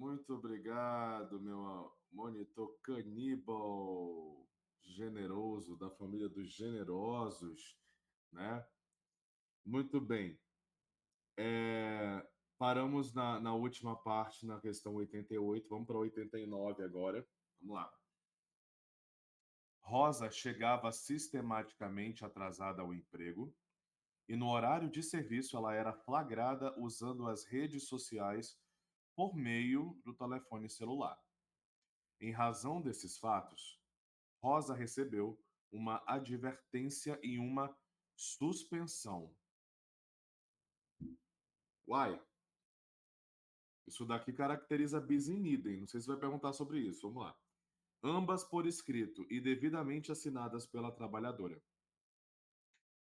Muito obrigado, meu monitor caníbal generoso, da família dos generosos, né? Muito bem. Paramos na última parte, na questão 88. Vamos para 89 agora. Vamos lá. Rosa chegava sistematicamente atrasada ao emprego e no horário de serviço ela era flagrada usando as redes sociais por meio do telefone celular. Em razão desses fatos, Rosa recebeu uma advertência e uma suspensão. Uai, isso daqui caracteriza bis in idem. Não sei se vai perguntar sobre isso. Vamos lá. Ambas por escrito e devidamente assinadas pela trabalhadora.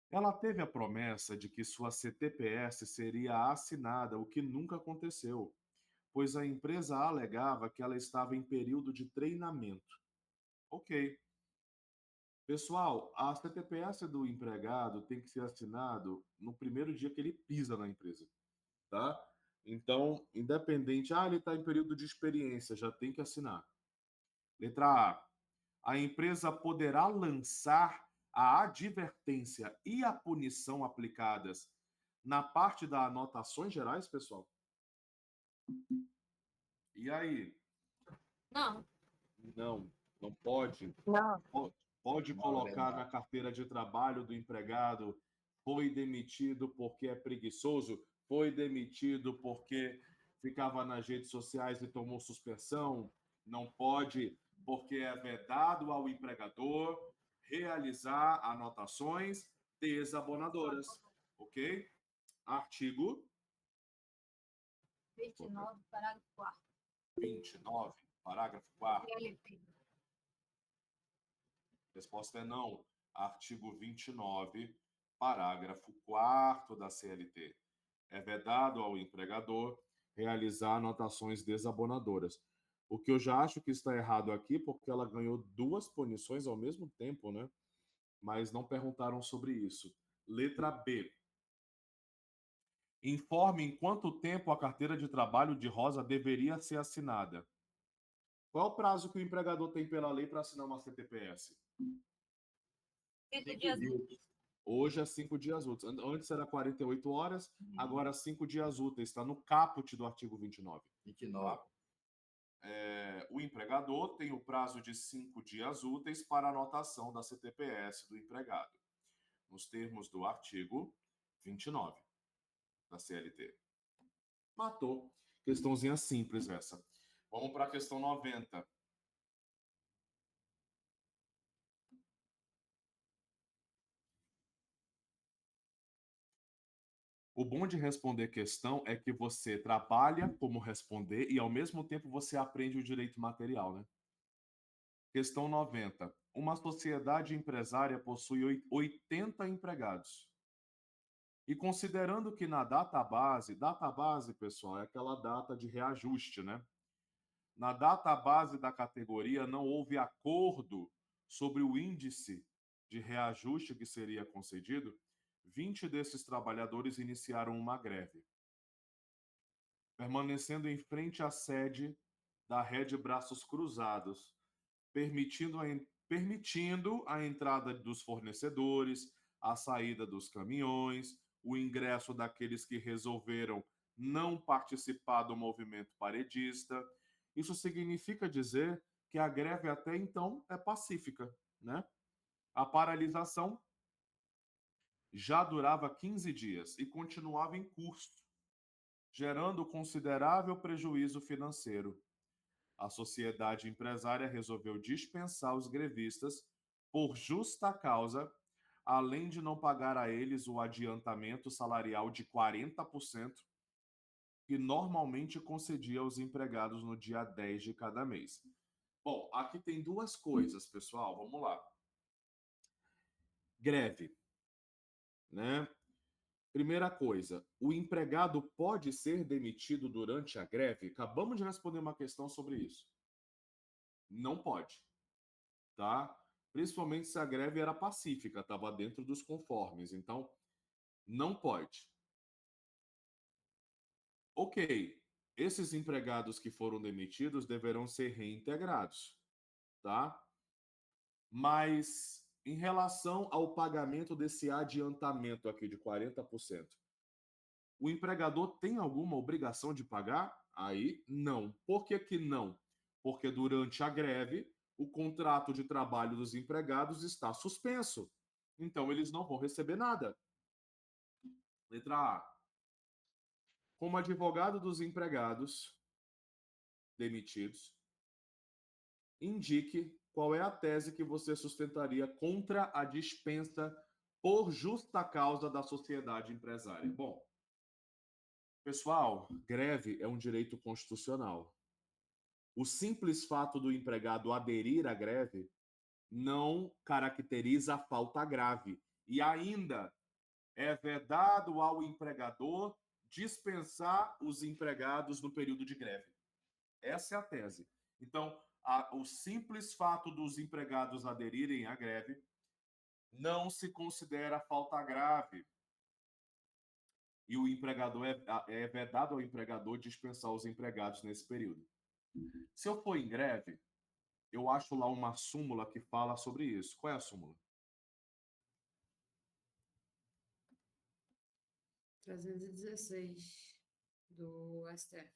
Ela teve a promessa de que sua CTPS seria assinada, o que nunca aconteceu, pois a empresa alegava que ela estava em período de treinamento. Ok. Pessoal, a CTPS do empregado tem que ser assinado no primeiro dia que ele pisa na empresa, tá? Então, independente, ele está em período de experiência, já tem que assinar. Letra A. A empresa poderá lançar a advertência e a punição aplicadas na parte das anotações gerais, pessoal? E aí? Não. Não, não pode. Não. Pode colocar na carteira de trabalho do empregado: foi demitido porque é preguiçoso, foi demitido porque ficava nas redes sociais e tomou suspensão. Não pode, porque é vedado ao empregador realizar anotações desabonadoras. Ok? Artigo 29, parágrafo 4. 29, parágrafo 4º. CLT. Resposta é não. Artigo 29, parágrafo 4º da CLT. É vedado ao empregador realizar anotações desabonadoras. O que eu já acho que está errado aqui, porque ela ganhou duas punições ao mesmo tempo, né? Mas não perguntaram sobre isso. Letra B. Informe em quanto tempo a carteira de trabalho de Rosa deveria ser assinada. Qual o prazo que o empregador tem pela lei para assinar uma CTPS? 5 dias úteis. Hoje é 5 dias úteis. Antes era 48 horas, agora 5 dias úteis. Está no caput do artigo 29. 29. Tá? O empregador tem o prazo de 5 dias úteis para anotação da CTPS do empregado, nos termos do artigo 29 da CLT. Matou. Questãozinha simples essa. Vamos para a questão 90. O bom de responder questão é que você trabalha como responder e, ao mesmo tempo, você aprende o direito material, né? Questão 90. Uma sociedade empresária possui 80 empregados. E considerando que na database, pessoal, é aquela data de reajuste, né? Na database da categoria não houve acordo sobre o índice de reajuste que seria concedido, 20 desses trabalhadores iniciaram uma greve, permanecendo em frente à sede da Rede Braços Cruzados, permitindo a entrada dos fornecedores, a saída dos caminhões, o ingresso daqueles que resolveram não participar do movimento paredista. Isso significa dizer que a greve até então é pacífica, né? A paralisação já durava 15 dias e continuava em curso, gerando considerável prejuízo financeiro. A sociedade empresária resolveu dispensar os grevistas por justa causa, além de não pagar a eles o adiantamento salarial de 40%, que normalmente concedia aos empregados no dia 10 de cada mês. Bom, aqui tem duas coisas, pessoal. Vamos lá. Greve, né? Primeira coisa, o empregado pode ser demitido durante a greve? Acabamos de responder uma questão sobre isso. Não pode, tá? Principalmente se a greve era pacífica, estava dentro dos conformes. Então, não pode. Ok, esses empregados que foram demitidos deverão ser reintegrados, tá? Mas em relação ao pagamento desse adiantamento aqui de 40%, o empregador tem alguma obrigação de pagar? Aí, não. Por que que não? Porque durante a greve, o contrato de trabalho dos empregados está suspenso. Então, eles não vão receber nada. Letra A. Como advogado dos empregados demitidos, indique qual é a tese que você sustentaria contra a dispensa por justa causa da sociedade empresária. Bom, pessoal, greve é um direito constitucional. O simples fato do empregado aderir à greve não caracteriza a falta grave. E ainda é vedado ao empregador dispensar os empregados no período de greve. Essa é a tese. Então, o simples fato dos empregados aderirem à greve não se considera falta grave. E o empregador é vedado ao empregador dispensar os empregados nesse período. Se eu for em greve, eu acho lá uma súmula que fala sobre isso. Qual é a súmula? 316 do STF.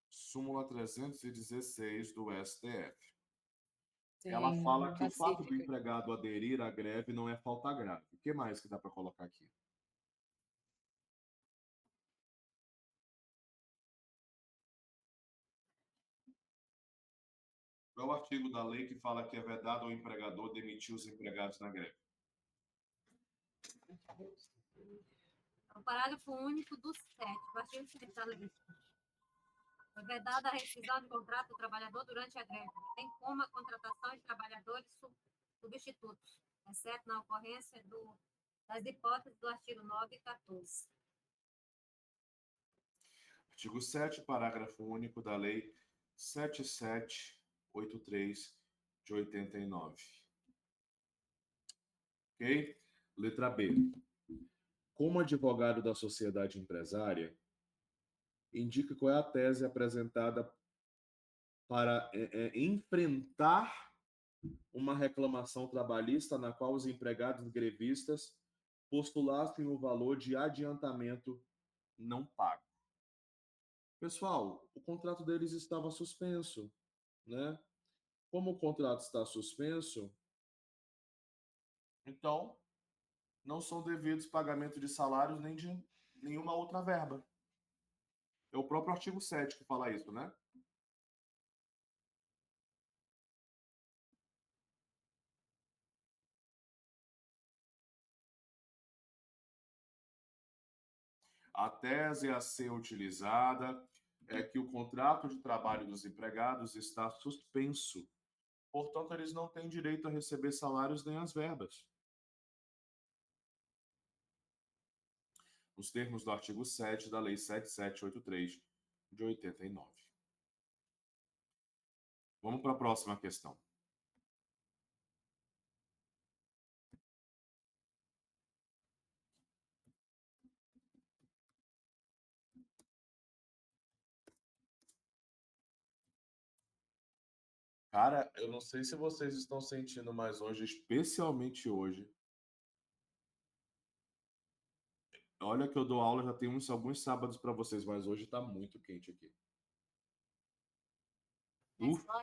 Súmula 316 do STF. Tem Ela fala uma que o fato do pacífica. empregado aderir à greve não é falta grave. O que mais que dá para colocar aqui? Qual é o artigo da lei que fala que é vedado ao empregador demitir os empregados na greve? O parágrafo único do 7, o artigo 7 da lei. É vedada a rescisão de contrato do trabalhador durante a greve, bem como a contratação de trabalhadores substitutos, exceto na ocorrência das hipóteses do artigo 9 e 14. Artigo 7, parágrafo único da lei 7783 de 89. Ok? Letra B. Como advogado da sociedade empresária, indique qual é a tese apresentada para enfrentar uma reclamação trabalhista na qual os empregados grevistas postulassem o valor de adiantamento não pago. Pessoal, o contrato deles estava suspenso, né? Como o contrato está suspenso, então não são devidos pagamento de salários nem de nenhuma outra verba. É o próprio artigo 7 que fala isso, né? A tese a ser utilizada é que o contrato de trabalho dos empregados está suspenso. Portanto, eles não têm direito a receber salários nem as verbas. Nos termos do artigo 7 da Lei 7783 de 89. Vamos para a próxima questão. Cara, eu não sei se vocês estão sentindo, mas hoje, especialmente hoje, olha que eu dou aula já tem alguns sábados para vocês, mas hoje está muito quente aqui.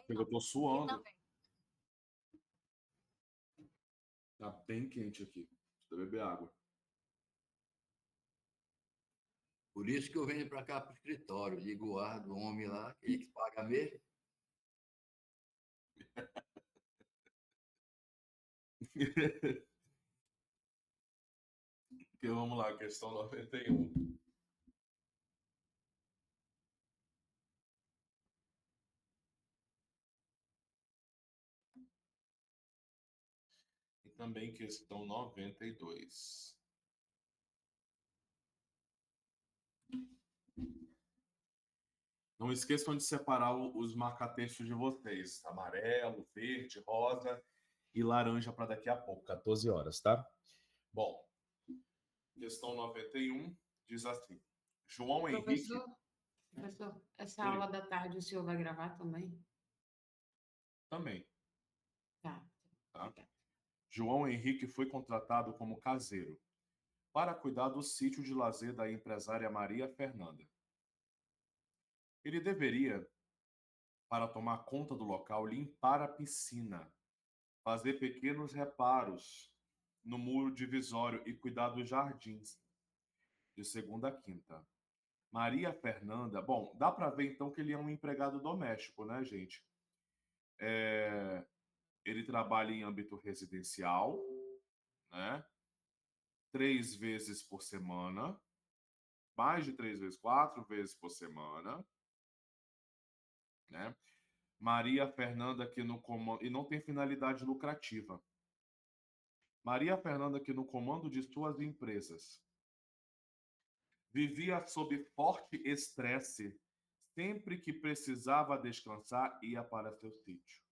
Eu tô suando. Também. Tá bem quente aqui. Precisa beber água. Por isso que eu venho para cá, para o escritório, ligo o ar do homem lá, ele que paga mesmo. Porque vamos lá, questão 91. E também questão 92. Não esqueçam de separar os marca-textos de vocês. Amarelo, verde, rosa e laranja para daqui a pouco, 14 horas, tá? Bom, questão 91 diz assim. João Henrique Professor, essa Oi. aula da tarde o senhor vai gravar também? também, Tá. tá? Obrigada. João Henrique foi contratado como caseiro para cuidar do sítio de lazer da empresária Maria Fernanda. Ele deveria, para tomar conta do local, limpar a piscina, fazer pequenos reparos no muro divisório e cuidar dos jardins, de segunda a quinta. Maria Fernanda, bom, dá para ver então que ele é um empregado doméstico, né, gente? Ele trabalha em âmbito residencial, né? 3 vezes por semana, mais de 3 vezes, 4 vezes por semana, né? Maria Fernanda aqui no comando, e não tem finalidade lucrativa. Maria Fernanda aqui no comando de suas empresas. Vivia sob forte estresse. Sempre que precisava descansar, ia para seu sítio.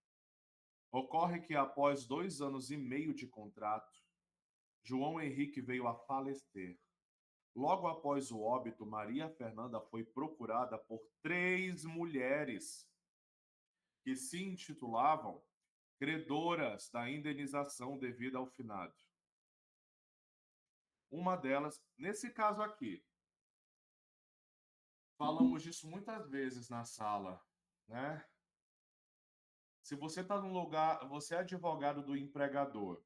Ocorre que após 2 anos e meio de contrato, João Henrique veio a falecer. Logo após o óbito, Maria Fernanda foi procurada por 3 mulheres que se intitulavam credoras da indenização devida ao finado. Uma delas, nesse caso aqui, falamos disso muitas vezes na sala, né? Se você está num lugar, você é advogado do empregador,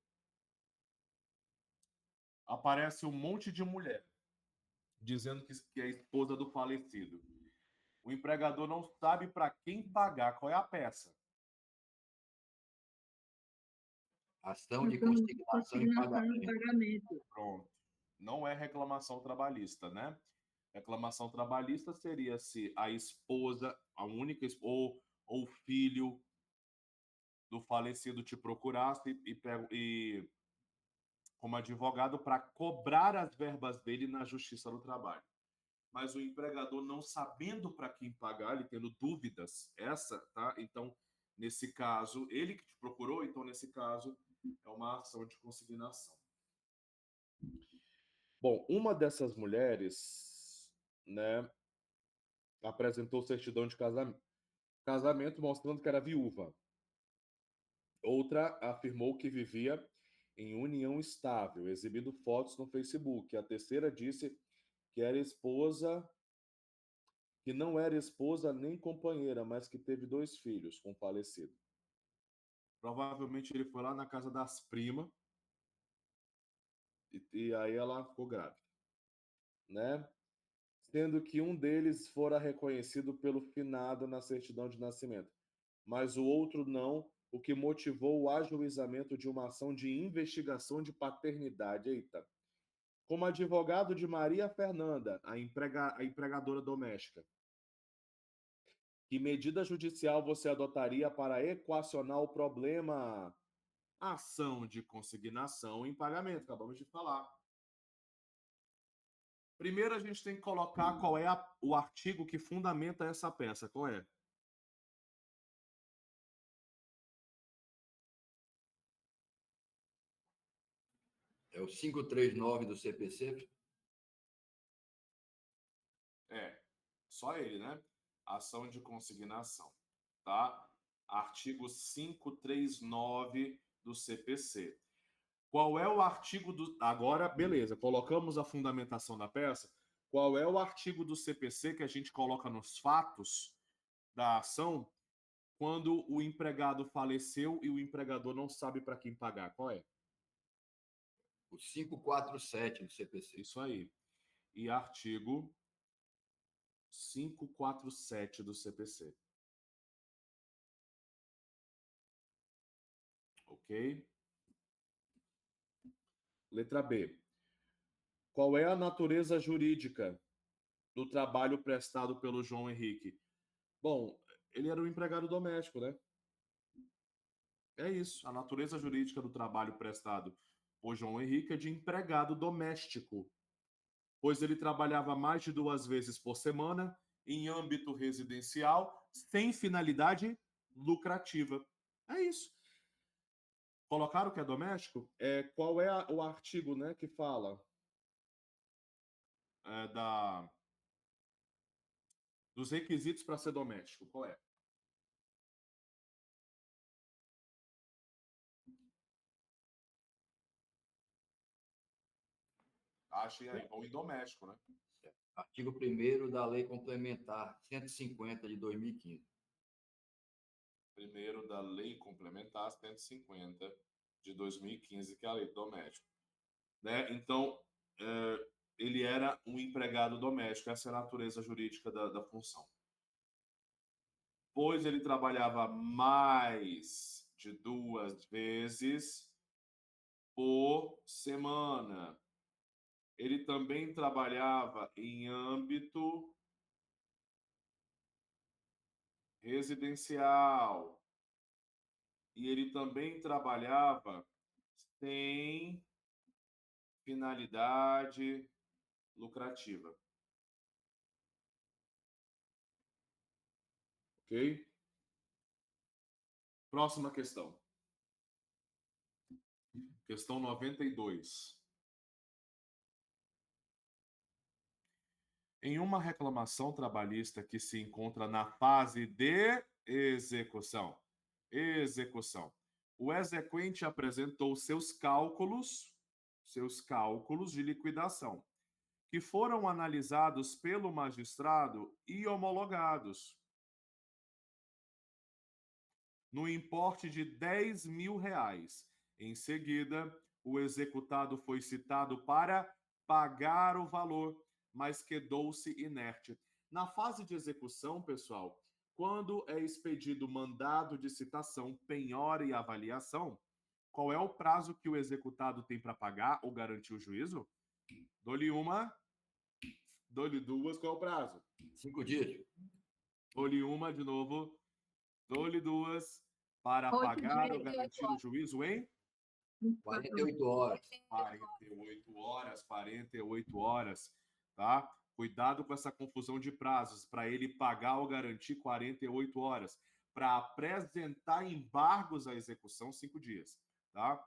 aparece um monte de mulher dizendo que é esposa do falecido. O empregador não sabe para quem pagar, qual é a peça. Ação de consignação e pagamento. Pronto. Não é reclamação trabalhista, né? Reclamação trabalhista seria se a esposa, a única ou filho do falecido te procurasse e como advogado para cobrar as verbas dele na Justiça do Trabalho. Mas o empregador não sabendo para quem pagar, ele tendo dúvidas, tá? Então, nesse caso, ele que te procurou, então nesse caso é uma ação de consignação. Bom, uma dessas mulheres, né, apresentou certidão de casamento mostrando que era viúva. Outra afirmou que vivia em união estável, exibindo fotos no Facebook. A terceira disse que era esposa, que não era esposa nem companheira, mas que teve 2 filhos com o falecido. Provavelmente ele foi lá na casa das primas e aí ela ficou grávida, né? Sendo que um deles fora reconhecido pelo finado na certidão de nascimento, mas o outro não, o que motivou o ajuizamento de uma ação de investigação de paternidade. Eita. Como advogado de Maria Fernanda, a empregadora doméstica, que medida judicial você adotaria para equacionar o problema? Ação de consignação em pagamento, acabamos de falar. Primeiro a gente tem que colocar qual é o artigo que fundamenta essa peça. Qual é? É o 539 do CPC. Só ele, né? Ação de consignação, tá? Artigo 539 do CPC. Qual é o artigo do... Agora, beleza, colocamos a fundamentação da peça. Qual é o artigo do CPC que a gente coloca nos fatos da ação quando o empregado faleceu e o empregador não sabe para quem pagar? Qual é? O 547 do CPC. Isso aí. E artigo 547 do CPC. Ok? Letra B. Qual é a natureza jurídica do trabalho prestado pelo João Henrique? Bom, ele era um empregado doméstico, né? É isso. A natureza jurídica do trabalho prestado por João Henrique é de empregado doméstico, pois ele trabalhava mais de 2 vezes por semana em âmbito residencial, sem finalidade lucrativa. É isso. Colocaram que é doméstico? Qual é o artigo, né, que fala da Dos requisitos para ser doméstico, qual é? Achei aí, ou em doméstico, né? Artigo 1º da Lei Complementar 150 de 2015. Primeiro da Lei Complementar 150 de 2015, que é a lei do doméstico. Né? Então, ele era um empregado doméstico, essa é a natureza jurídica da função. Pois ele trabalhava mais de 2 vezes por semana. Ele também trabalhava em âmbito residencial. E ele também trabalhava sem finalidade lucrativa. Ok? Próxima questão. Questão 92. Em uma reclamação trabalhista que se encontra na fase de execução, o exequente apresentou seus cálculos de liquidação, que foram analisados pelo magistrado e homologados no importe de R$ 10.000. Em seguida, o executado foi citado para pagar o valor, mas quedou-se inerte. Na fase de execução, pessoal, quando é expedido mandado de citação, penhora e avaliação, qual é o prazo que o executado tem para pagar ou garantir o juízo? Dou-lhe uma, dou-lhe duas, qual é o prazo? 5 dias. Dou-lhe uma de novo, dou-lhe duas, para 8 pagar dias ou e 8 garantir o juízo em 48 horas. 48 horas, tá? Cuidado com essa confusão de prazos, para ele pagar ou garantir 48 horas, para apresentar embargos à execução 5 dias, tá?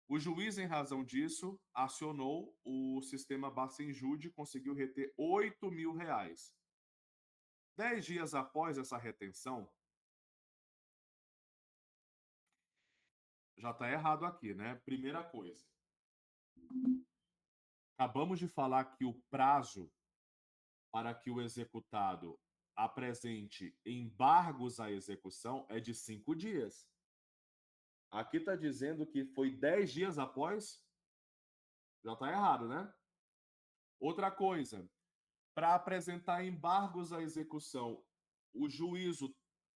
O juiz, em razão disso, acionou o sistema Bacenjude e conseguiu reter R$ 8.000. 10 dias após essa retenção, já está errado aqui, né? Primeira coisa. Acabamos de falar que o prazo para que o executado apresente embargos à execução é de 5 dias. Aqui está dizendo que foi 10 dias após. Já está errado, né? Outra coisa, para apresentar embargos à execução, o juízo,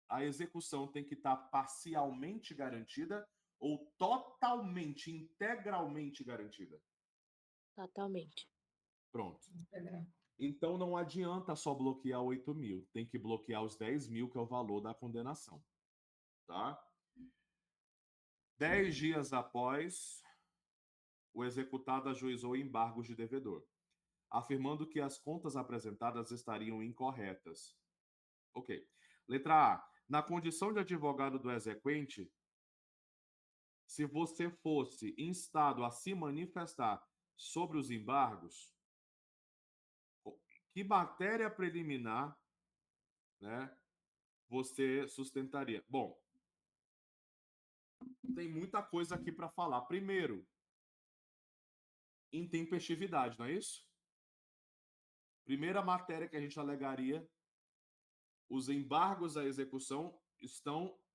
a execução tem que estar parcialmente garantida ou totalmente, integralmente garantida? Totalmente. Pronto. Então não adianta só bloquear 8.000, tem que bloquear os 10.000, que é o valor da condenação. Tá? 10 dias após, o executado ajuizou embargos de devedor, afirmando que as contas apresentadas estariam incorretas. Ok. Letra A. Na condição de advogado do exequente, se você fosse instado a se manifestar sobre os embargos, que matéria preliminar, né, você sustentaria? Bom, tem muita coisa aqui para falar. Primeiro, intempestividade, não é isso? Primeira matéria que a gente alegaria, os embargos à execução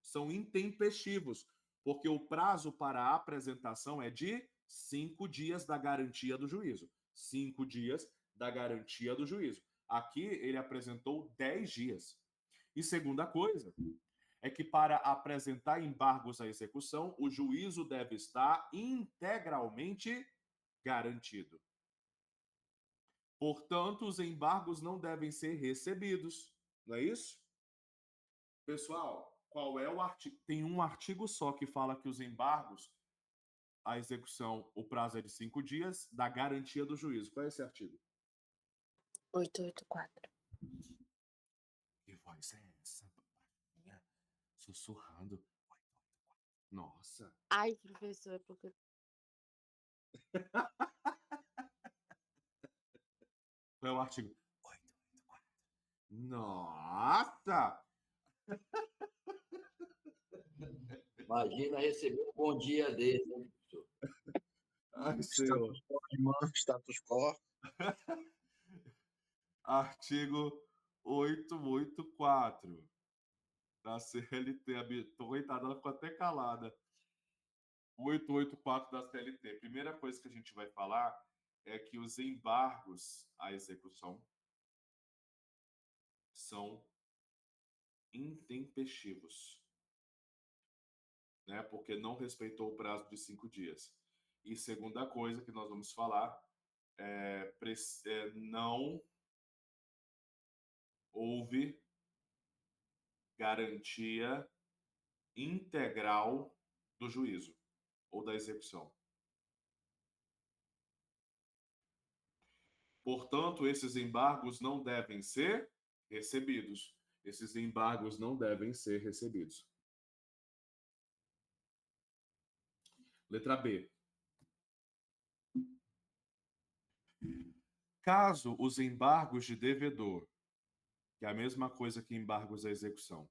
são intempestivos, porque o prazo para a apresentação é de 5 dias da garantia do juízo. 5 dias da garantia do juízo. Aqui ele apresentou 10 dias. E segunda coisa é que para apresentar embargos à execução, o juízo deve estar integralmente garantido. Portanto, os embargos não devem ser recebidos. Não é isso? Pessoal, qual é o artigo? Tem um artigo só que fala que os embargos à execução, o prazo é de 5 dias, da garantia do juízo. Qual é esse artigo? 884. Que voz é essa? Sussurrando. Nossa. Ai, professor, porque Qual é o artigo? 884. Nossa! Imagina receber um bom dia desse, hein, professor? Ai, senhor. Status quo, irmã, status quo. Artigo 884 da CLT. Coitada, ela ficou até calada. 884 da CLT. Primeira coisa que a gente vai falar é que os embargos à execução são intempestivos, né? Porque não respeitou o prazo de 5 dias. E segunda coisa que nós vamos falar não houve garantia integral do juízo ou da execução. Portanto, esses embargos não devem ser recebidos. Esses embargos não devem ser recebidos. Letra B. Caso os embargos de devedor, que é a mesma coisa que embargos à execução,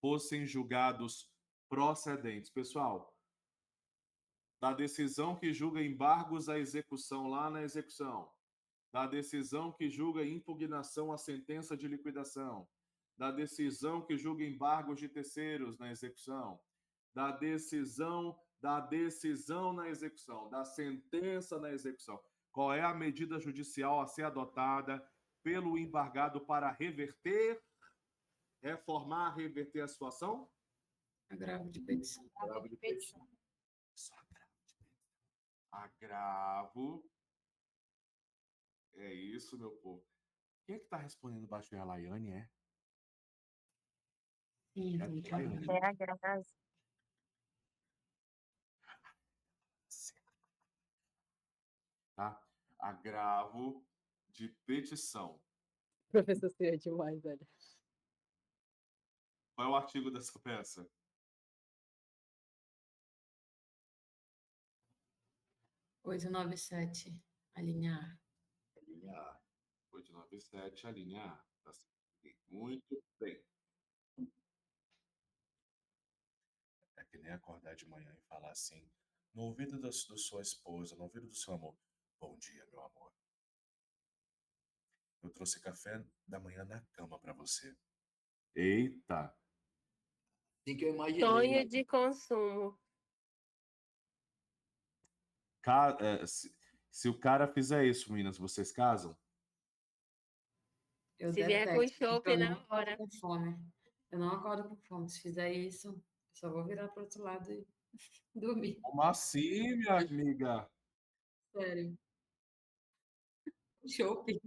fossem julgados procedentes. Pessoal, da decisão que julga embargos à execução lá na execução, da decisão que julga impugnação à sentença de liquidação, da decisão que julga embargos de terceiros na execução, da decisão na execução, da sentença na execução. Qual é a medida judicial a ser adotada pelo embargado para reverter, reformar, reverter a situação? Agravo de petição. Agravo de petição. Só agravo de petição. Agravo. É isso, meu povo. Quem é que está respondendo baixo? É a Laiane, é? Sim, É a Laiane. É a Grazi. Tá? Agravo de petição. Professor, você é demais, velho. Qual é o artigo dessa peça? Oito, nove, sete, a linha A. Linha A. 897, a linha A. Tá certo. Muito bem. É que nem acordar de manhã e falar assim, no ouvido da sua esposa, no ouvido do seu amor. Bom dia, meu amor. Eu trouxe café da manhã na cama para você. Eita! Assim que eu imaginei. Sonho de consumo. Se o cara fizer isso, meninas, vocês casam? Eu Se vier com detesto, porque chopp eu na não acordo hora. com fome. Eu não acordo com fome. Se fizer isso, eu só vou virar para outro lado e dormir. Como assim, minha amiga? Sério. Chope.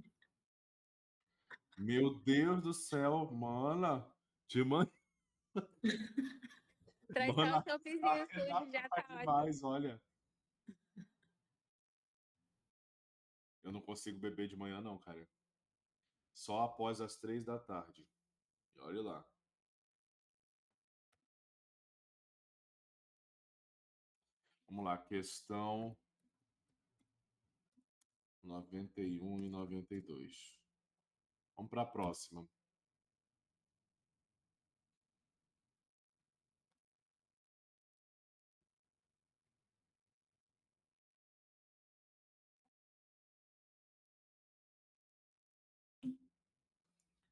Meu Deus do céu, mana. Te manda. Traz só Mana, o choppzinho a sujo, Renata já tá tá ótimo. demais, olha. Eu não consigo beber de manhã, não, cara. Só após as 3 da tarde. E olha lá. Vamos lá, questão 91 e 92. Vamos para a próxima.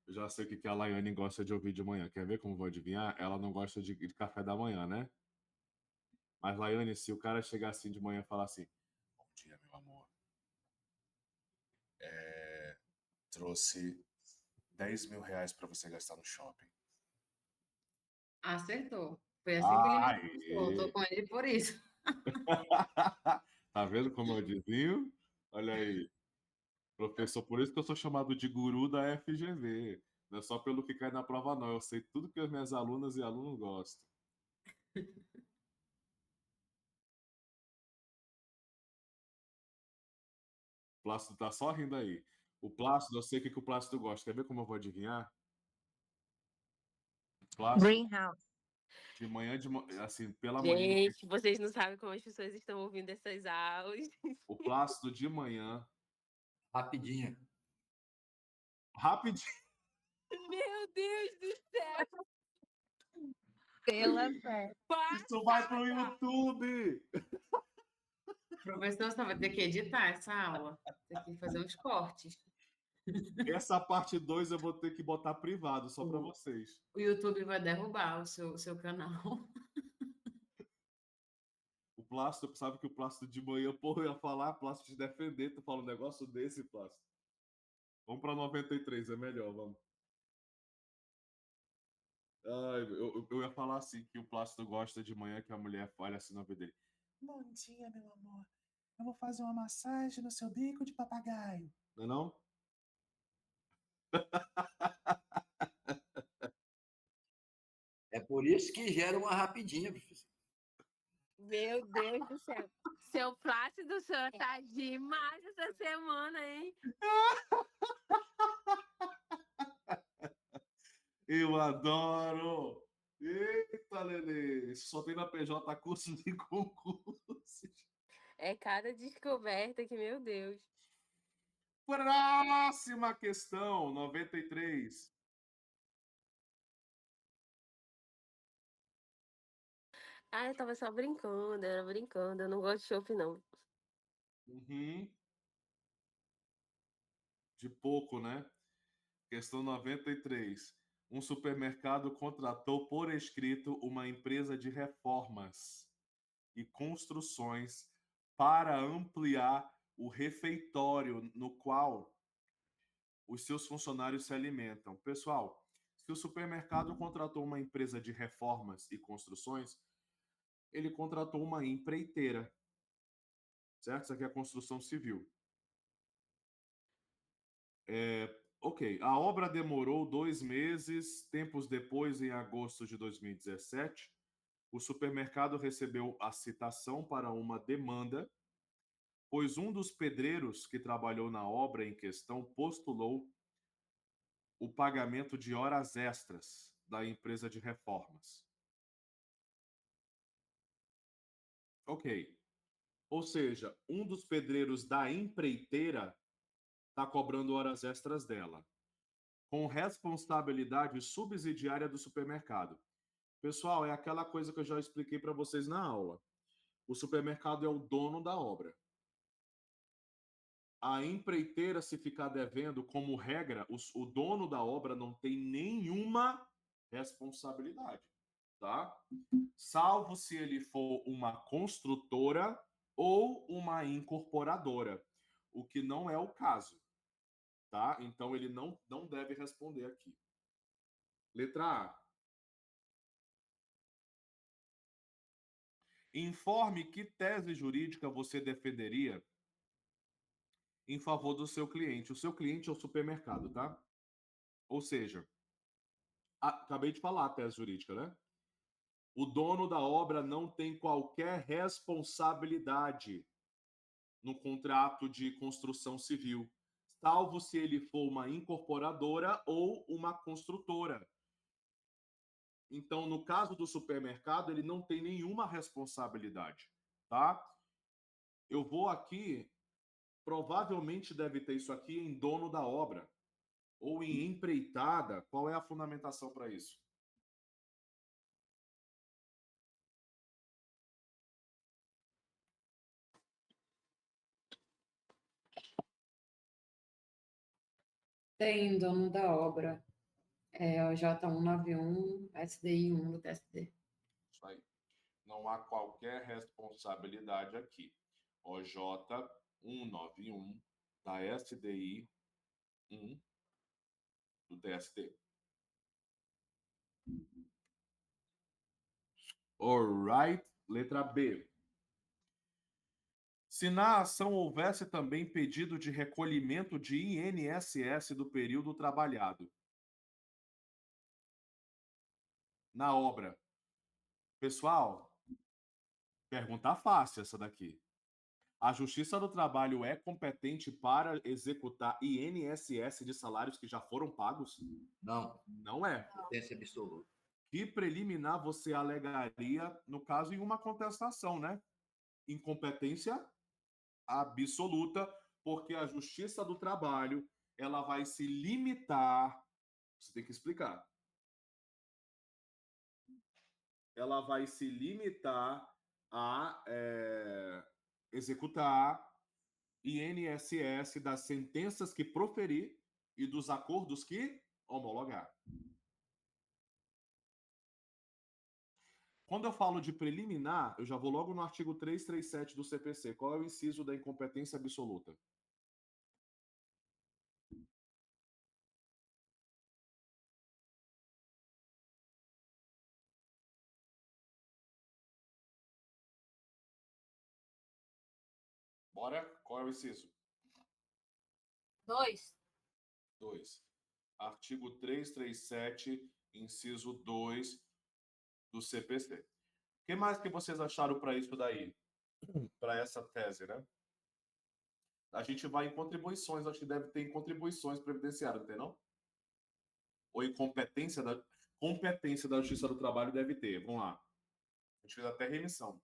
Eu já sei o que a Laiane gosta de ouvir de manhã. Quer ver como vou adivinhar? Ela não gosta de café da manhã, né? Mas, Laiane, se o cara chegar assim de manhã e falar assim: Bom dia, meu amor. Trouxe 10 mil reais para você gastar no shopping. Acertou. Foi assim que ele me Aê! conquistou. Eu tô com ele por isso. Tá vendo como eu adivinho? Olha aí. Professor, por isso que eu sou chamado de guru da FGV. Não é só pelo que cai na prova, não. Eu sei tudo que as minhas alunas e alunos gostam. O Plácido tá só rindo aí. O Plácido, eu sei o que o Plácido gosta. Quer ver como eu vou adivinhar? Plácido, Greenhouse. de manhã, assim, pela manhã. Gente, vocês não sabem como as pessoas estão ouvindo essas aulas. O Plácido de manhã, Rapidinho. rapidinho. Deus do céu! Pela fé. Isso vai pro Passada. YouTube! Professor, você vai ter que editar essa aula. Tem que fazer uns cortes. Essa parte 2 eu vou ter que botar privado, só para vocês. O YouTube vai derrubar o seu canal. O Plástico, sabe que o Plástico de manhã, porra, eu ia falar, Plástico te defender, tu fala um negócio desse, Plástico. Vamos para 93, é melhor, vamos. Ai, eu ia falar assim, que o Plástico gosta de manhã que a mulher fale assim na vida dele. Bom dia, meu amor. Eu vou fazer uma massagem no seu bico de papagaio. Não é não? É por isso que gera uma rapidinha, professor. Meu Deus do céu. Seu Plácido, o senhor tá demais essa semana, hein? Eu adoro! Eita, Lelê! Isso só tem na PJ cursos e concursos. É cada descoberta que, meu Deus. Próxima questão, 93. Ah, eu tava só brincando, era brincando. Eu não gosto de chopp, não. Uhum. De pouco, né? Questão 93. Um supermercado contratou por escrito uma empresa de reformas e construções para ampliar o refeitório no qual os seus funcionários se alimentam. Pessoal, se o supermercado contratou uma empresa de reformas e construções, ele contratou uma empreiteira, certo? Isso aqui é a construção civil. Ok, a obra demorou 2 meses. Tempos depois, em agosto de 2017, o supermercado recebeu a citação para uma demanda, pois um dos pedreiros que trabalhou na obra em questão postulou o pagamento de horas extras da empresa de reformas. Ok. Ou seja, um dos pedreiros da empreiteira está cobrando horas extras dela, com responsabilidade subsidiária do supermercado. Pessoal, é aquela coisa que eu já expliquei para vocês na aula. O supermercado é o dono da obra. A empreiteira, se ficar devendo, como regra, o dono da obra não tem nenhuma responsabilidade, tá? Salvo se ele for uma construtora ou uma incorporadora, o que não é o caso, tá? Então ele não deve responder aqui. Letra A. Informe que tese jurídica você defenderia em favor do seu cliente. O seu cliente é o supermercado, tá? Ou seja, acabei de falar a tese jurídica, né? O dono da obra não tem qualquer responsabilidade no contrato de construção civil, salvo se ele for uma incorporadora ou uma construtora. Então, no caso do supermercado, ele não tem nenhuma responsabilidade, tá? Eu vou aqui, provavelmente deve ter isso aqui em dono da obra ou em empreitada. Qual é a fundamentação para isso? Tem dono da obra. É o J191, SDI1 do TSD. Isso aí. Não há qualquer responsabilidade aqui. OJ 191 da SDI 1 do TST. Alright, letra B. Se na ação houvesse também pedido de recolhimento de INSS do período trabalhado na obra. Pessoal, pergunta fácil essa daqui. A Justiça do Trabalho é competente para executar INSS de salários que já foram pagos? Não, Não é. competência absoluta. Que preliminar você alegaria, no caso, em uma contestação, né? Incompetência absoluta, porque a Justiça do Trabalho ela vai se limitar Você tem que explicar. Ela vai se limitar a executar INSS das sentenças que proferir e dos acordos que homologar. Quando eu falo de preliminar, eu já vou logo no artigo 337 do CPC. Qual é o inciso da incompetência absoluta? Bora? Qual é o inciso? 2. 2. Artigo 337, inciso 2 do CPC. O que mais que vocês acharam para isso daí? Para essa tese, né? A gente vai em contribuições, acho que deve ter em contribuições previdenciárias, não tem não? Ou em competência da Justiça do Trabalho deve ter. Vamos lá. A gente fez até remissão.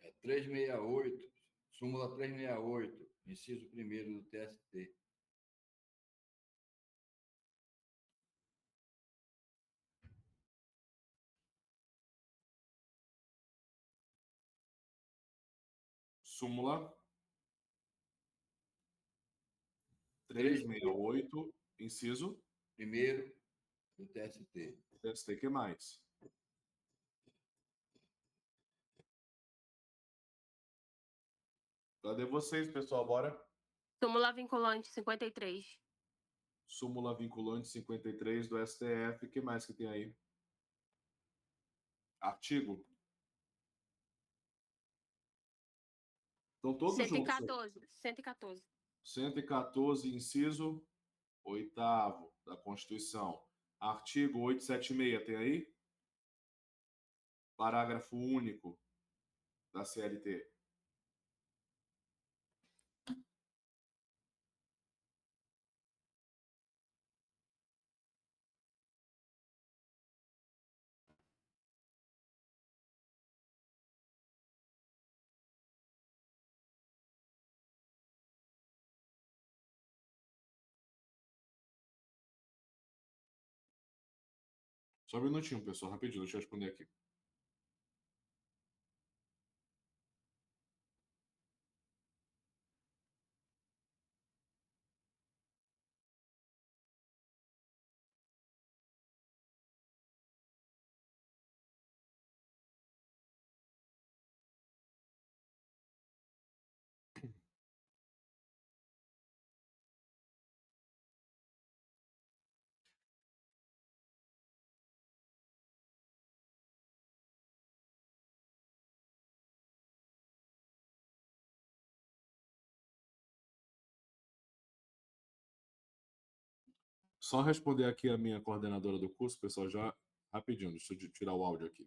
É 368, súmula 368, inciso 1º do TST. Súmula 368, inciso 1º do TST. TST, que mais? Cadê vocês, pessoal? Bora? Súmula vinculante 53. Súmula vinculante 53 do STF. O que mais que tem aí? Artigo. Estão todos juntos. 114. 114. 114, inciso 8º da Constituição. Artigo 876, tem aí? Parágrafo único da CLT. Só um minutinho, pessoal, rapidinho, deixa eu responder aqui. Só responder aqui a minha coordenadora do curso, pessoal, já rapidinho, deixa eu tirar o áudio aqui.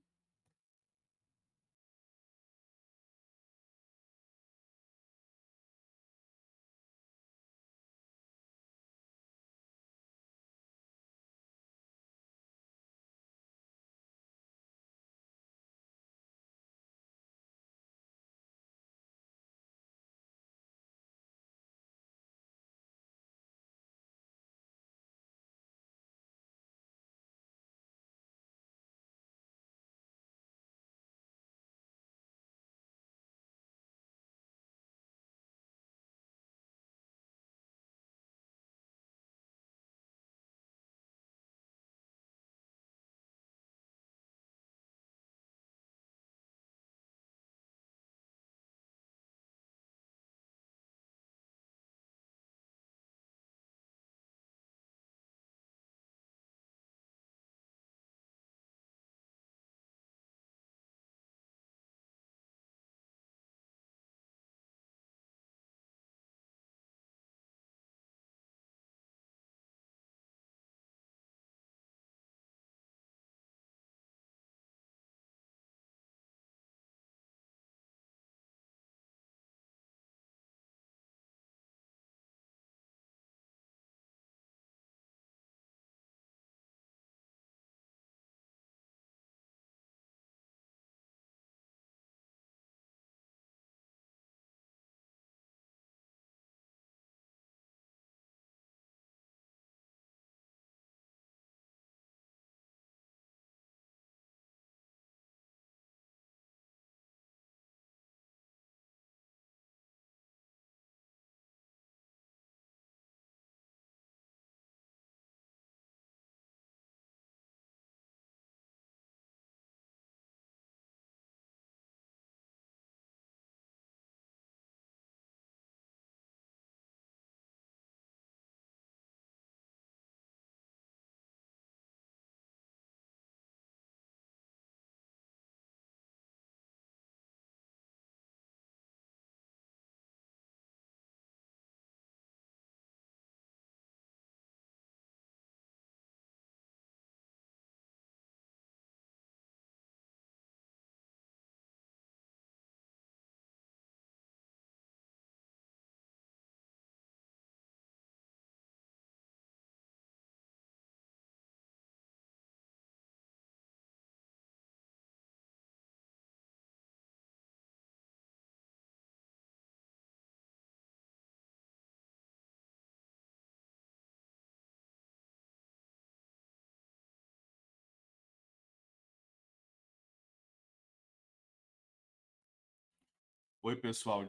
Oi, pessoal.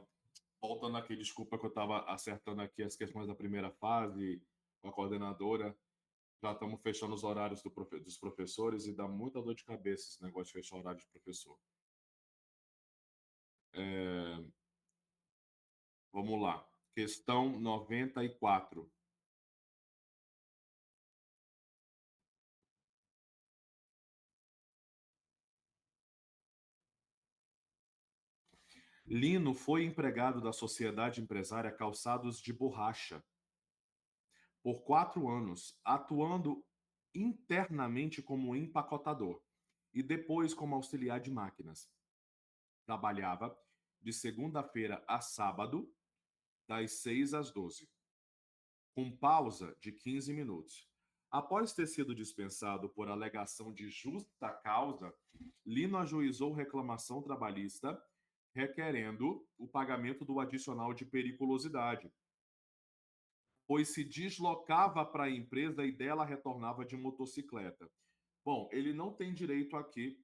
Voltando aqui, desculpa que eu estava acertando aqui as questões da primeira fase com a coordenadora. Já estamos fechando os horários dos professores e dá muita dor de cabeça esse negócio de fechar o horário de professor. Vamos lá. Questão 94. Lino foi empregado da Sociedade Empresária Calçados de Borracha por 4 anos, atuando internamente como empacotador e depois como auxiliar de máquinas. Trabalhava de segunda-feira a sábado, das 6 às 12, com pausa de 15 minutos. Após ter sido dispensado por alegação de justa causa, Lino ajuizou reclamação trabalhista requerendo o pagamento do adicional de periculosidade, pois se deslocava para a empresa e dela retornava de motocicleta. Bom, ele não tem direito aqui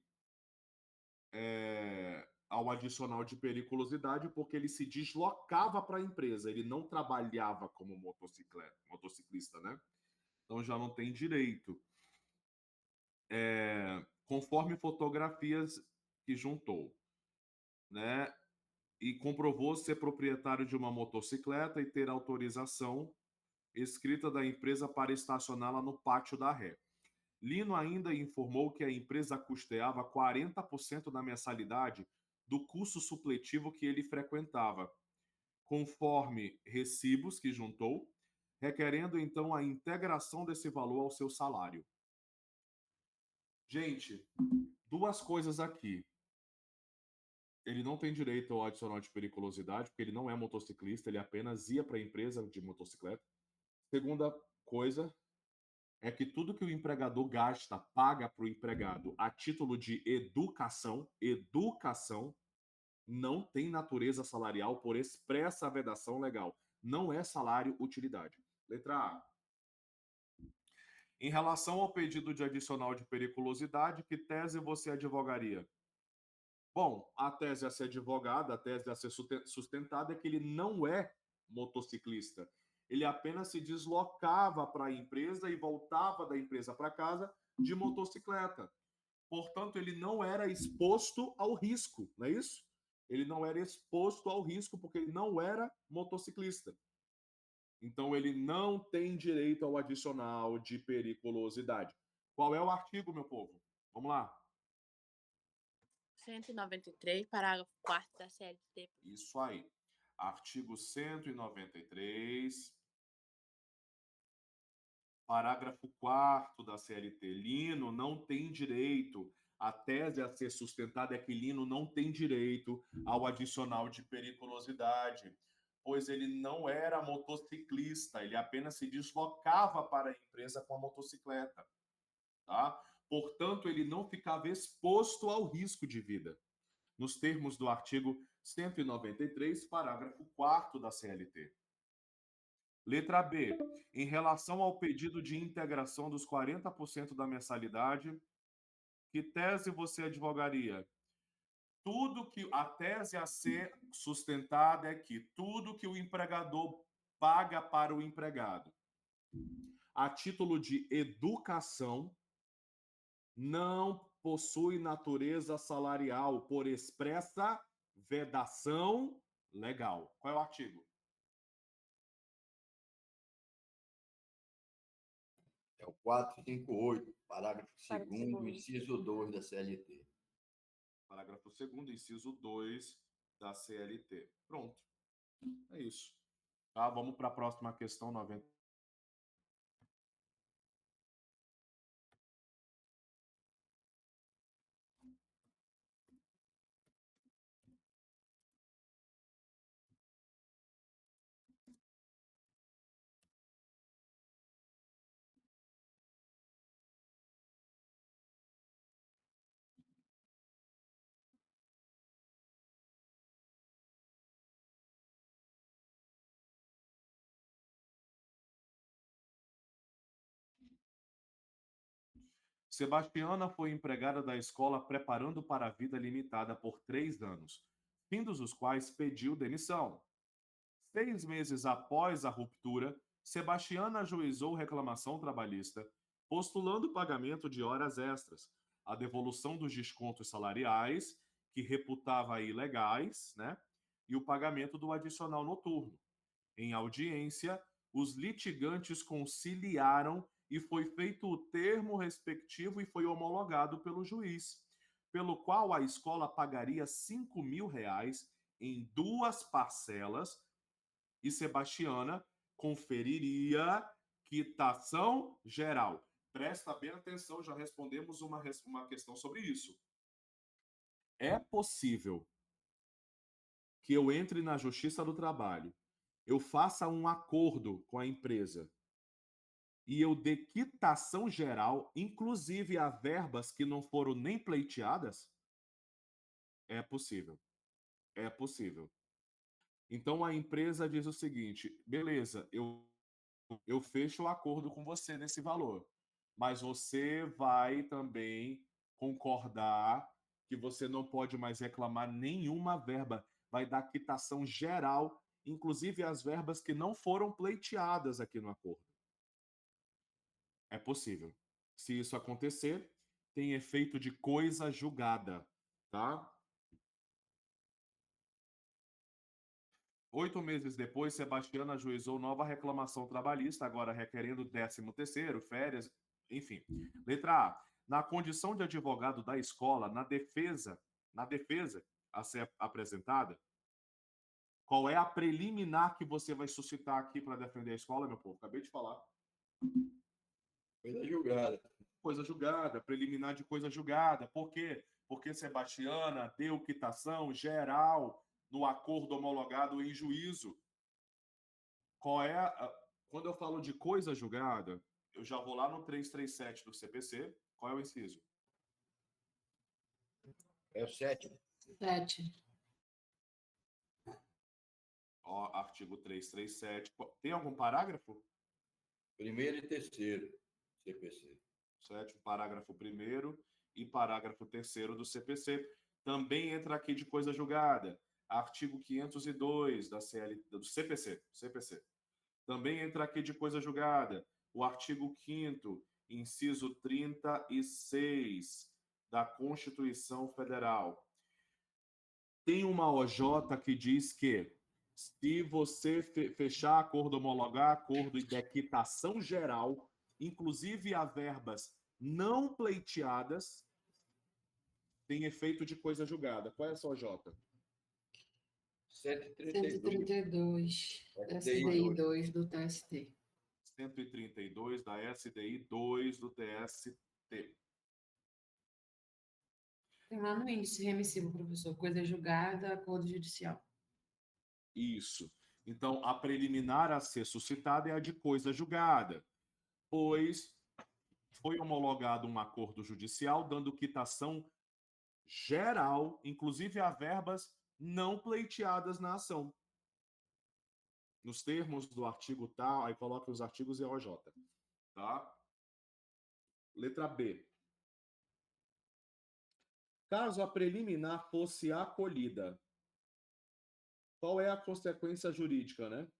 ao adicional de periculosidade porque ele se deslocava para a empresa, ele não trabalhava como motociclista, né? Então já não tem direito. Conforme fotografias que juntou, né? E comprovou ser proprietário de uma motocicleta e ter autorização escrita da empresa para estacioná-la no pátio da ré. Lino ainda informou que a empresa custeava 40% da mensalidade do curso supletivo que ele frequentava, conforme recibos que juntou, requerendo então a integração desse valor ao seu salário. Gente, duas coisas aqui. Ele não tem direito ao adicional de periculosidade, porque ele não é motociclista, ele apenas ia para a empresa de motocicleta. Segunda coisa é que tudo que o empregador gasta, paga para o empregado a título de educação, não tem natureza salarial por expressa vedação legal. Não é salário utilidade. Letra A. Em relação ao pedido de adicional de periculosidade, que tese você advogaria? Bom, a tese a ser advogada, a tese a ser sustentada é que ele não é motociclista. Ele apenas se deslocava para a empresa e voltava da empresa para casa de motocicleta. Portanto, ele não era exposto ao risco, não é isso? Ele não era exposto ao risco porque ele não era motociclista. Então, ele não tem direito ao adicional de periculosidade. Qual é o artigo, meu povo? Vamos lá. 193, parágrafo 4º da CLT. Isso aí. Artigo 193, parágrafo 4º da CLT. Lino não tem direito, a tese a ser sustentada é que Lino não tem direito ao adicional de periculosidade, pois ele não era motociclista, ele apenas se deslocava para a empresa com a motocicleta, tá? Portanto, ele não ficava exposto ao risco de vida, nos termos do artigo 193, parágrafo 4º da CLT. Letra B. Em relação ao pedido de integração dos 40% da mensalidade, que tese você advogaria? A tese a ser sustentada é que tudo que o empregador paga para o empregado a título de educação não possui natureza salarial por expressa vedação legal. Qual é o artigo? É o 458, parágrafo Parágrafo 2º, segundo. inciso 2 da CLT. Parágrafo 2º, inciso 2 da CLT. Pronto. É isso. Tá? Vamos para a próxima questão 90. Sebastiana foi empregada da escola preparando para a vida limitada por 3 anos. findos os quais pediu demissão. 6 meses após a ruptura, Sebastiana ajuizou reclamação trabalhista, postulando o pagamento de horas extras, a devolução dos descontos salariais, que reputava ilegais, né? E o pagamento do adicional noturno. Em audiência, os litigantes conciliaram e foi feito o termo respectivo e foi homologado pelo juiz, pelo qual a escola pagaria R$ 5.000 em 2 parcelas e Sebastiana conferiria quitação geral. Presta bem atenção, já respondemos uma questão sobre isso. É possível que eu entre na Justiça do Trabalho, eu faça um acordo com a empresa e eu dê quitação geral, inclusive a verbas que não foram nem pleiteadas? É possível. É possível. Então a empresa diz o seguinte: beleza, eu fecho o acordo com você nesse valor, mas você vai também concordar que você não pode mais reclamar nenhuma verba, vai dar quitação geral, inclusive as verbas que não foram pleiteadas aqui no acordo. É possível. Se isso acontecer, tem efeito de coisa julgada, tá? 8 meses depois, Sebastiana ajuizou nova reclamação trabalhista, agora requerendo 13º, férias, enfim. Letra A. Na condição de advogado da escola, na defesa a ser apresentada, qual é a preliminar que você vai suscitar aqui para defender a escola, meu povo? Acabei de falar. Coisa julgada. Coisa julgada, preliminar de coisa julgada. Por quê? Porque Sebastiana deu quitação geral no acordo homologado em juízo. Qual é quando eu falo de coisa julgada, eu já vou lá no 337 do CPC. Qual é o inciso? É o 7º. 7. Ó, artigo 337. Tem algum parágrafo? Primeiro e terceiro, CPC. 7º, parágrafo 1º e parágrafo 3º do CPC. Também entra aqui de coisa julgada. Artigo 502 da do CPC. Também entra aqui de coisa julgada o artigo 5º, inciso 36 da Constituição Federal. Tem uma OJ que diz que se você fechar acordo, homologar acordo e der quitação geral, inclusive a verbas não pleiteadas, tem efeito de coisa julgada. Qual é essa OJ? 132. SDI 2 do TST. 132 da SDI 2 do TST. Tem lá no índice remissivo, professor. Coisa julgada, acordo judicial. Isso. Então, a preliminar a ser suscitada é a de coisa julgada, pois foi homologado um acordo judicial dando quitação geral, inclusive a verbas não pleiteadas na ação. Nos termos do artigo tal, aí coloca os artigos e a OJ. Tá? Letra B. Caso a preliminar fosse acolhida, qual é a consequência jurídica, né?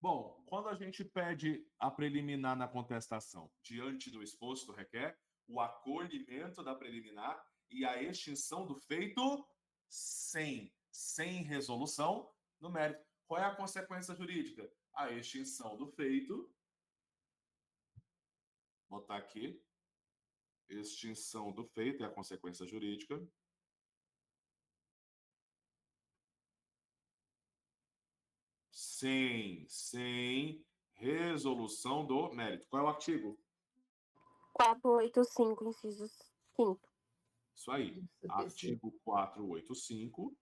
Bom, quando a gente pede a preliminar na contestação, diante do exposto requer o acolhimento da preliminar e a extinção do feito sem resolução no mérito. Qual é a consequência jurídica? A extinção do feito. Vou botar aqui. Extinção do feito é a consequência jurídica. Sem resolução do mérito. Qual é o artigo? 485, inciso 5. Isso aí. Artigo 485,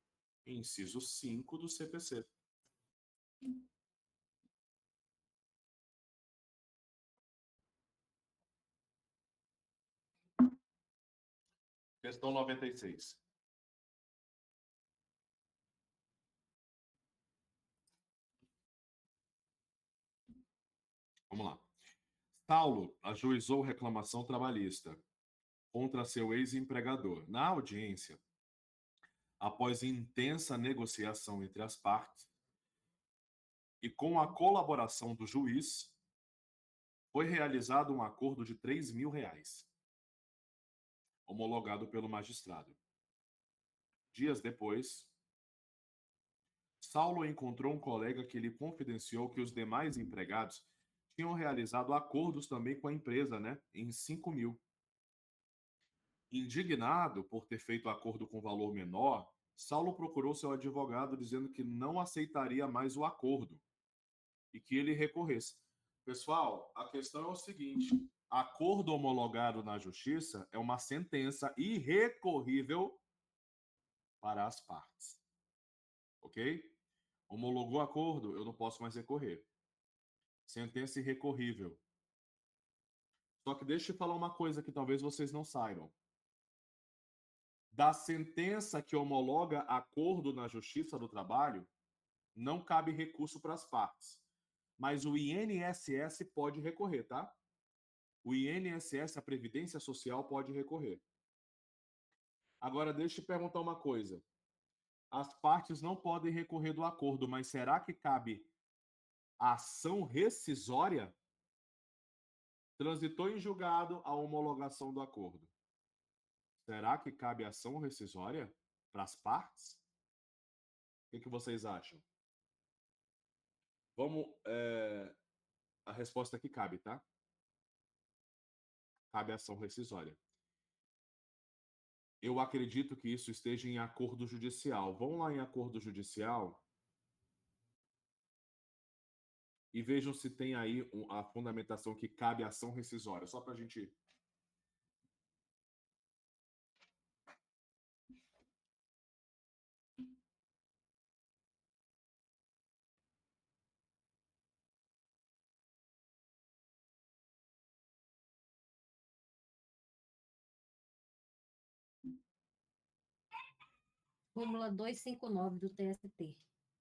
inciso 5 do CPC. Questão 96. Vamos lá. Saulo ajuizou reclamação trabalhista contra seu ex-empregador. Na audiência, após intensa negociação entre as partes e com a colaboração do juiz, foi realizado um acordo de R$ 3.000, homologado pelo magistrado. Dias depois, Saulo encontrou um colega que lhe confidenciou que os demais empregados tinham realizado acordos também com a empresa, né, em 5.000. Indignado por ter feito acordo com valor menor, Saulo procurou seu advogado dizendo que não aceitaria mais o acordo e que ele recorresse. Pessoal, a questão é o seguinte: acordo homologado na justiça é uma sentença irrecorrível para as partes. Ok? Homologou o acordo, eu não posso mais recorrer. Sentença irrecorrível. Só que deixa eu falar uma coisa que talvez vocês não saibam. Da sentença que homologa acordo na Justiça do Trabalho, não cabe recurso para as partes. Mas o INSS pode recorrer, tá? O INSS, a Previdência Social, pode recorrer. Agora, deixa eu te perguntar uma coisa. As partes não podem recorrer do acordo, mas será que cabe ação rescisória? Transitou em julgado a homologação do acordo. Será que cabe ação rescisória para as partes? O que vocês acham? Vamos. A resposta aqui cabe, tá? Cabe ação rescisória. Eu acredito que isso esteja em acordo judicial. Vamos lá em acordo judicial e vejam se tem aí a fundamentação que cabe ação rescisória, só para a gente. Súmula 259 do TST.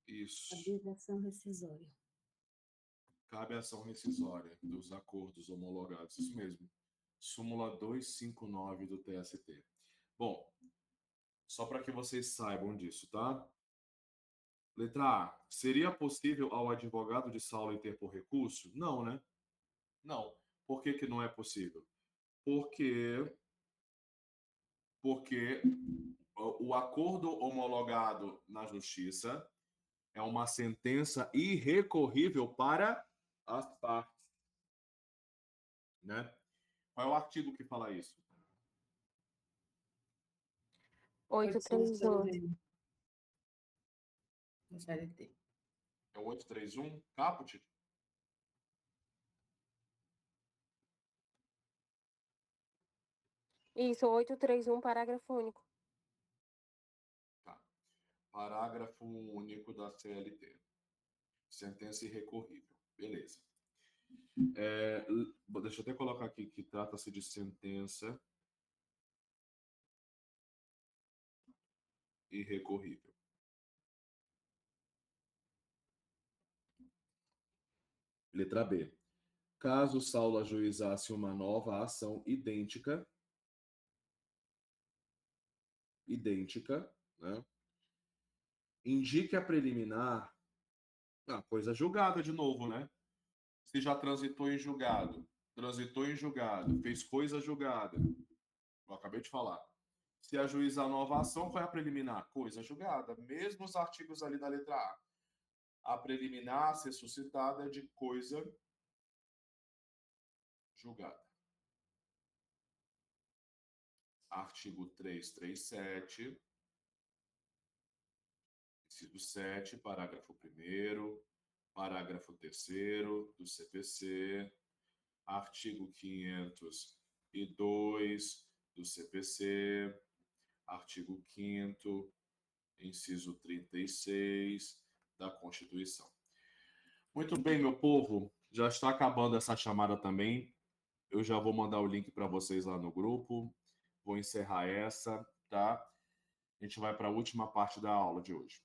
Isso. A ação rescisória. Cabe ação rescisória dos acordos homologados. Isso mesmo. Súmula 259 do TST. Bom, só para que vocês saibam disso, tá? Letra A. Seria possível ao advogado de Saulo interpor recurso? Não, né? Não. Por que não é possível? Porque o acordo homologado na justiça é uma sentença irrecorrível para as partes. Né? Qual é o artigo que fala isso? 831. Da CLT. É o 831, caput? Isso, 831, parágrafo único. Tá. Parágrafo único da CLT. Sentença irrecorrível. Beleza. Deixa eu até colocar aqui que trata-se de sentença irrecorrível. Letra B. Caso Saulo ajuizasse uma nova ação idêntica, né? Indique a preliminar, coisa julgada de novo, né? Se já transitou em julgado, fez coisa julgada. Eu acabei de falar. Se ajuizar nova ação, qual é a preliminar? Coisa julgada. Mesmo os artigos ali da letra A. A preliminar a ser suscitada é de coisa julgada. Artigo 337, inciso 7, parágrafo 1º, parágrafo 3º do CPC, artigo 502 do CPC, artigo 5º, inciso 36 da Constituição. Muito bem, meu povo, já está acabando essa chamada também. Eu já vou mandar o link para vocês lá no grupo. Vou encerrar essa, tá? A gente vai para a última parte da aula de hoje.